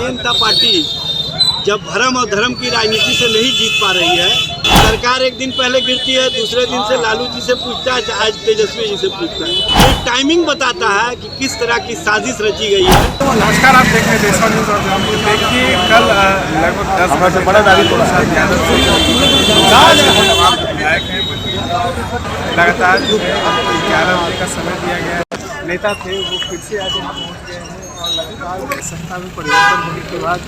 Bharatiya Janata party जब भरम और धर्म की राजनीति से नहीं जीत पा रही है, सरकार एक दिन पहले गिरती है, दूसरे दिन से लालू जी से पूछता है, आज तेजस्वी जी से पूछता है। ये टाइमिंग बताता है कि किस तरह की साजिश रची गई है। तो नमस्कार, आप देख रहे हैं देशवा न्यूज़ और देखिए कल लगभग 10 से बड़ा दादी लगातार 11 बजे का समय दिया गया। नेता थे वो फिर से आज यहाँ पहुँच गए हैं और लगातार सत्ता में परिवर्तन होने के बाद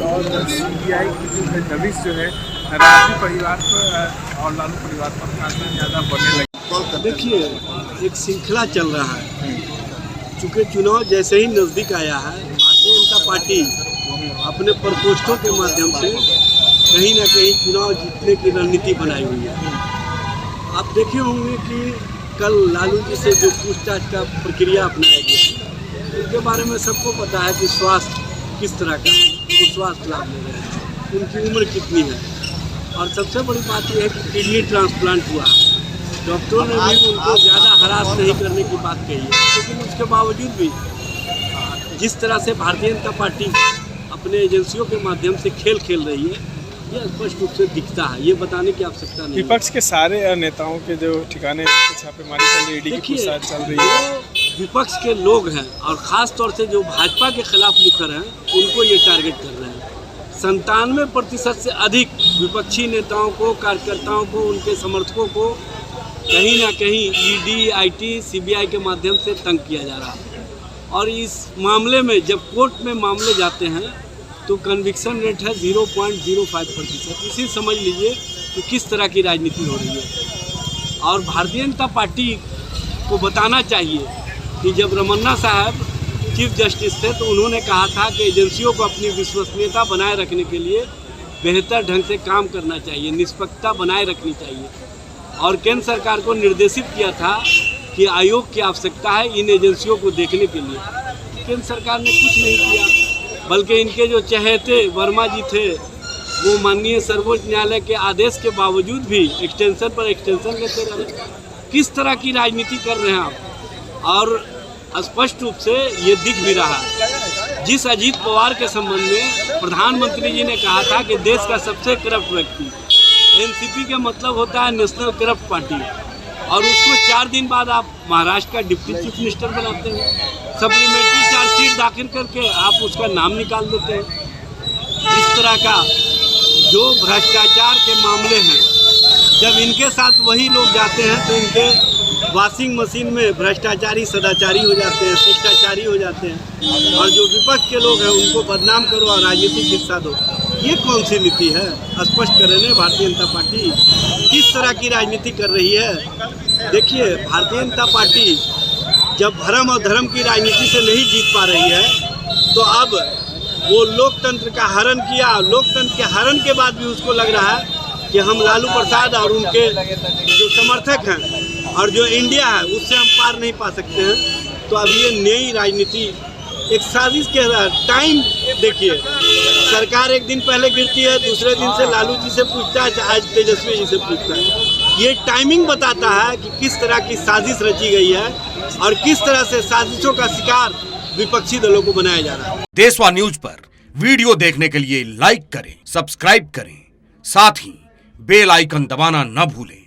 और CBI की जो है दबिश जो है राजू परिवार पर और लालू परिवार पर काफ़ी ज़्यादा बढ़ने लगी। देखिए, एक श्रृंखला चल रहा है। चूँकि चुनाव जैसे ही नज़दीक आया है, भारतीय जनता पार्टी अपने प्रकोष्ठों के माध्यम से कहीं ना कहीं चुनाव जीतने की रणनीति बनाई हुई है। आप देखे होंगे कि कल लालू जी से जो पूछताछ का प्रक्रिया अपनाया गया, उनके बारे में सबको पता है कि स्वास्थ्य किस तरह का है, वो स्वास्थ्य लाभ ले रहे हैं, उनकी उम्र कितनी है, और सबसे बड़ी बात यह है कि किडनी ट्रांसप्लांट हुआ है। डॉक्टरों ने भी उनको ज़्यादा हरास नहीं करने की बात कही है, लेकिन उसके बावजूद भी जिस तरह से भारतीय जनता पार्टी अपने एजेंसियों के माध्यम से खेल खेल रही है, यह स्पष्ट रूप से दिखता है। ये बताने की आवश्यकता नहीं। विपक्ष के सारे नेताओं के जो ठिकाने छापेमारी चल रही है, ईडी की पूछताछ चल रही है। विपक्ष के लोग हैं और ख़ास तौर से जो भाजपा के खिलाफ मुखर हैं, उनको ये टारगेट कर रहे हैं। 97% से अधिक विपक्षी नेताओं को, कार्यकर्ताओं को, उनके समर्थकों को कहीं ना कहीं ईडी, IT, CBI के माध्यम से तंग किया जा रहा है। और इस मामले में जब कोर्ट में मामले जाते हैं तो कन्विक्शन रेट है 0.05%। इसी समझ लीजिए कि किस तरह की राजनीति हो रही है। और भारतीय जनता पार्टी को बताना चाहिए कि जब रमन्ना साहब चीफ जस्टिस थे तो उन्होंने कहा था कि एजेंसियों को अपनी विश्वसनीयता बनाए रखने के लिए बेहतर ढंग से काम करना चाहिए, निष्पक्षता बनाए रखनी चाहिए। और केंद्र सरकार को निर्देशित किया था कि आयोग की आवश्यकता है इन एजेंसियों को देखने के लिए। केंद्र सरकार ने कुछ नहीं किया, बल्कि इनके जो चहेते वर्मा जी थे वो माननीय सर्वोच्च न्यायालय के आदेश के बावजूद भी एक्सटेंशन पर एक्सटेंशन लेते रहे। किस तरह की राजनीति कर रहे हैं आप? और स्पष्ट रूप से ये दिख भी रहा है। जिस अजीत पवार के संबंध में प्रधानमंत्री जी ने कहा था कि देश का सबसे करप्ट व्यक्ति, NCP का मतलब होता है नेशनल करप्ट पार्टी, और उसको 4 दिन बाद आप महाराष्ट्र का डिप्टी चीफ मिनिस्टर बनाते हैं, सप्लीमेंट्री चार्जशीट दाखिल करके आप उसका नाम निकाल देते हैं। इस तरह का जो भ्रष्टाचार के मामले हैं, जब इनके साथ वही लोग जाते हैं तो इनके वॉशिंग मशीन में भ्रष्टाचारी सदाचारी हो जाते हैं, शिष्टाचारी हो जाते हैं, और जो विपक्ष के लोग हैं उनको बदनाम करो और राजनीतिक हिस्सा दो। ये कौन सी नीति है? स्पष्ट करें भारतीय जनता पार्टी किस तरह की राजनीति कर रही है। देखिए, भारतीय जनता पार्टी जब भरम और धर्म की राजनीति से नहीं जीत पा रही है, तो अब वो लोकतंत्र का हरण किया। लोकतंत्र के हरण के बाद भी उसको लग रहा है कि हम लालू प्रसाद और उनके जो समर्थक हैं और जो इंडिया है उससे हम पार नहीं पा सकते हैं। तो अब ये नई राजनीति एक साजिश के टाइम देखिए, सरकार एक दिन पहले गिरती है, दूसरे दिन से लालू जी से पूछता है, आज तेजस्वी जी से पूछता है। ये टाइमिंग बताता है कि किस तरह की साजिश रची गई है और किस तरह से साजिशों का शिकार विपक्षी दलों को बनाया जा रहा है। देशवा न्यूज पर वीडियो देखने के लिए लाइक करें, सब्सक्राइब करें, साथ ही बेल आइकन दबाना न भूलें।